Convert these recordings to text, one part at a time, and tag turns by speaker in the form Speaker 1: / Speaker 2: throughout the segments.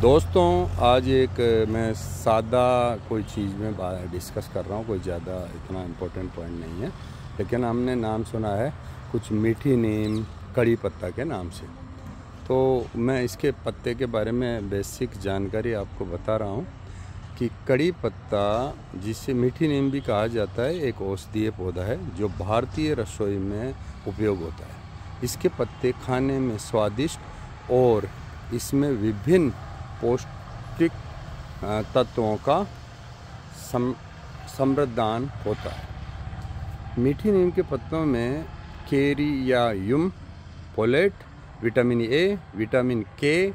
Speaker 1: दोस्तों, आज एक मैं सादा कोई चीज़ में डिस्कस कर रहा हूँ। कोई ज़्यादा इतना इम्पोर्टेंट पॉइंट नहीं है, लेकिन हमने नाम सुना है कुछ मीठी नीम कड़ी पत्ता के नाम से। तो मैं इसके पत्ते के बारे में बेसिक जानकारी आपको बता रहा हूँ कि कड़ी पत्ता, जिसे मीठी नीम भी कहा जाता है, एक औषधीय पौधा है जो भारतीय रसोई में उपयोग होता है। इसके पत्ते खाने में स्वादिष्ट और इसमें विभिन्न पौष्टिक तत्वों का समृद्धान होता है। मीठी नीम के पत्तों में कैरियायुम, फोलेट, विटामिन ए, विटामिन के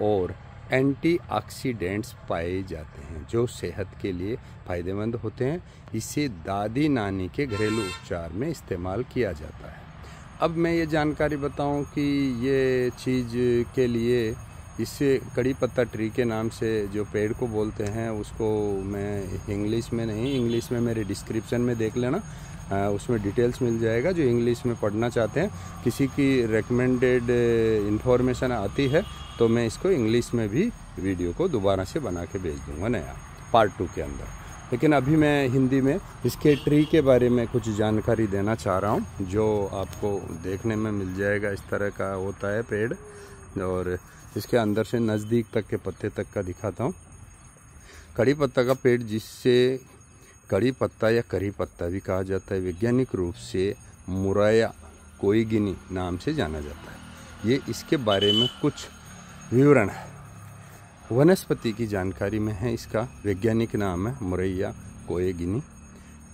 Speaker 1: और एंटीऑक्सीडेंट्स पाए जाते हैं जो सेहत के लिए फ़ायदेमंद होते हैं। इसे दादी नानी के घरेलू उपचार में इस्तेमाल किया जाता है। अब मैं ये जानकारी बताऊं कि ये चीज़ के लिए इससे कड़ी पत्ता ट्री के नाम से जो पेड़ को बोलते हैं, उसको मैं इंग्लिश में नहीं, इंग्लिश में मेरे डिस्क्रिप्शन में देख लेना, उसमें डिटेल्स मिल जाएगा। जो इंग्लिश में पढ़ना चाहते हैं, किसी की रेकमेंडेड इन्फॉर्मेशन आती है तो मैं इसको इंग्लिश में भी वीडियो को दोबारा से बना के भेज दूँगा नया पार्ट 2 के अंदर। लेकिन अभी मैं हिंदी में इसके ट्री के बारे में कुछ जानकारी देना चाह रहा हूँ, जो आपको देखने में मिल जाएगा। इस तरह का होता है पेड़, और इसके अंदर से नज़दीक तक के पत्ते तक का दिखाता हूँ। कड़ी पत्ता का पेड़, जिससे कड़ी पत्ता या करी पत्ता भी कहा जाता है, वैज्ञानिक रूप से मुराया कोईगिनी नाम से जाना जाता है। ये इसके बारे में कुछ विवरण है। वनस्पति की जानकारी में है, इसका वैज्ञानिक नाम है मुरैया कोईगिनी।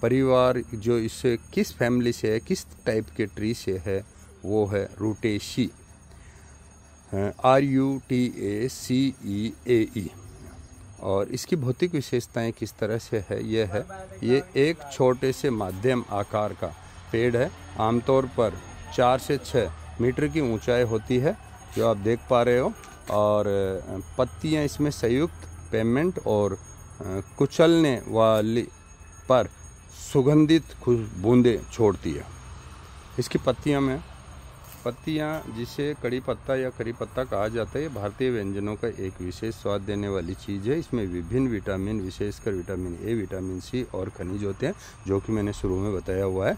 Speaker 1: परिवार जो इससे किस फैमिली से है, किस टाइप के ट्री से है, वो है रूटेसी, RUTACEAE। और इसकी भौतिक विशेषताएं किस तरह से है, ये एक छोटे से मध्यम आकार का पेड़ है। आमतौर पर 4 से 6 मीटर की ऊंचाई होती है, जो आप देख पा रहे हो। और पत्तियां इसमें संयुक्त, पेमेंट और कुचलने वाली पर सुगंधित बूंदें छोड़ती है। इसकी पत्तियां जिसे कड़ी पत्ता या करी पत्ता कहा जाता है, भारतीय व्यंजनों का एक विशेष स्वाद देने वाली चीज़ है। इसमें विभिन्न विटामिन, विशेषकर विटामिन ए, विटामिन सी और खनिज होते हैं, जो कि मैंने शुरू में बताया हुआ है।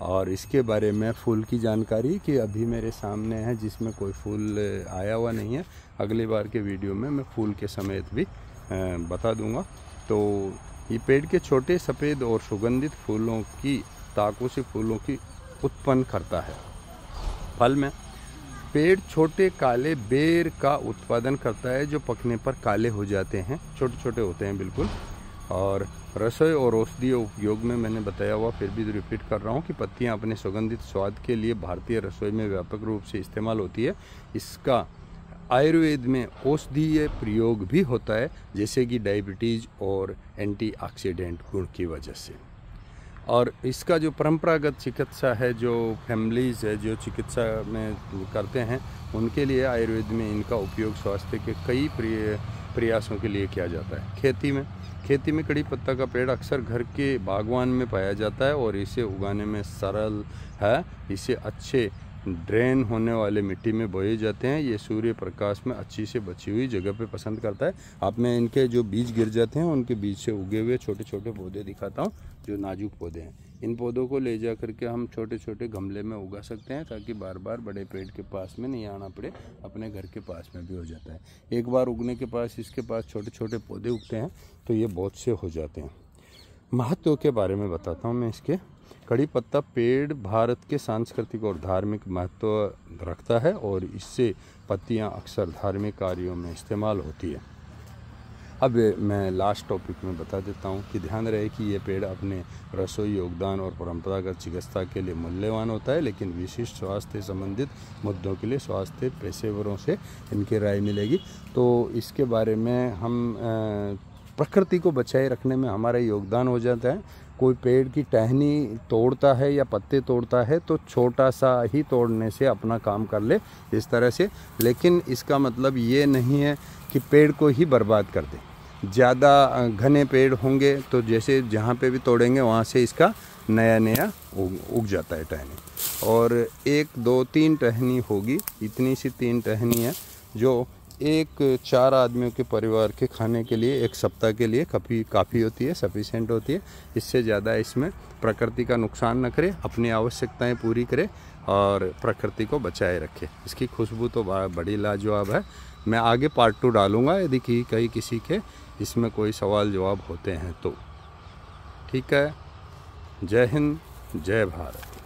Speaker 1: और इसके बारे में फूल की जानकारी कि अभी मेरे सामने है, जिसमें कोई फूल आया हुआ नहीं है। अगली बार के वीडियो में मैं फूल के समेत भी बता दूंगा। तो ये पेड़ के छोटे सफ़ेद और सुगंधित फूलों की ताकों से फूलों की उत्पन्न करता है। फल में पेड़ छोटे काले बेर का उत्पादन करता है, जो पकने पर काले हो जाते हैं, छोटे छोटे होते हैं बिल्कुल। और रसोई और औषधीय उपयोग में मैंने बताया हुआ, फिर भी रिपीट कर रहा हूँ कि पत्तियाँ अपने सुगंधित स्वाद के लिए भारतीय रसोई में व्यापक रूप से इस्तेमाल होती है। इसका आयुर्वेद में औषधीय प्रयोग भी होता है, जैसे कि डायबिटीज़ और एंटीऑक्सीडेंट गुण की वजह से। और इसका जो परंपरागत चिकित्सा है, जो फैमिलीज़ है जो चिकित्सा में करते हैं, उनके लिए आयुर्वेद में इनका उपयोग स्वास्थ्य के कई प्रयासों के लिए किया जाता है। खेती में कड़ी पत्ता का पेड़ अक्सर घर के बागवान में पाया जाता है और इसे उगाने में सरल है। इसे अच्छे ड्रेन होने वाले मिट्टी में बोए जाते हैं। ये सूर्य प्रकाश में अच्छी से बची हुई जगह पे पसंद करता है। अब मैं इनके जो बीज गिर जाते हैं, उनके बीज से उगे हुए छोटे छोटे पौधे दिखाता हूँ, जो नाजुक पौधे हैं। इन पौधों को ले जा करके हम छोटे छोटे गमले में उगा सकते हैं, ताकि बार बार बड़े पेड़ के पास में नहीं आना पड़े, अपने घर के पास में भी हो जाता है। एक बार उगने के पास इसके पास छोटे छोटे पौधे उगते हैं, तो ये बहुत से हो जाते हैं। महत्व के बारे में बताता हूँ मैं इसके। कड़ी पत्ता पेड़ भारत के सांस्कृतिक और धार्मिक महत्व रखता है, और इससे पत्तियाँ अक्सर धार्मिक कार्यों में इस्तेमाल होती है। अब मैं लास्ट टॉपिक में बता देता हूँ कि ध्यान रहे कि ये पेड़ अपने रसोई योगदान और परंपरागत चिकित्सा के लिए मूल्यवान होता है, लेकिन विशिष्ट स्वास्थ्य संबंधित मुद्दों के लिए स्वास्थ्य पेशेवरों से इनकी राय मिलेगी। तो इसके बारे में हम प्रकृति को बचाए रखने में हमारा योगदान हो जाता है। कोई पेड़ की टहनी तोड़ता है या पत्ते तोड़ता है, तो छोटा सा ही तोड़ने से अपना काम कर ले इस तरह से, लेकिन इसका मतलब ये नहीं है कि पेड़ को ही बर्बाद कर दे। ज़्यादा घने पेड़ होंगे तो जैसे जहाँ पे भी तोड़ेंगे वहाँ से इसका नया उग जाता है टहनी। और 1 2 3 टहनी होगी, इतनी सी 3 टहनी है जो एक 4 आदमियों के परिवार के खाने के लिए एक सप्ताह के लिए काफ़ी होती है, सफिशेंट होती है। इससे ज़्यादा इसमें प्रकृति का नुकसान न करे, अपनी आवश्यकताएं पूरी करे और प्रकृति को बचाए रखे। इसकी खुशबू तो बड़ी लाजवाब है। मैं आगे पार्ट 2 डालूँगा यदि कहीं किसी के इसमें कोई सवाल जवाब होते हैं तो। ठीक है। जय हिंद, जय भारत।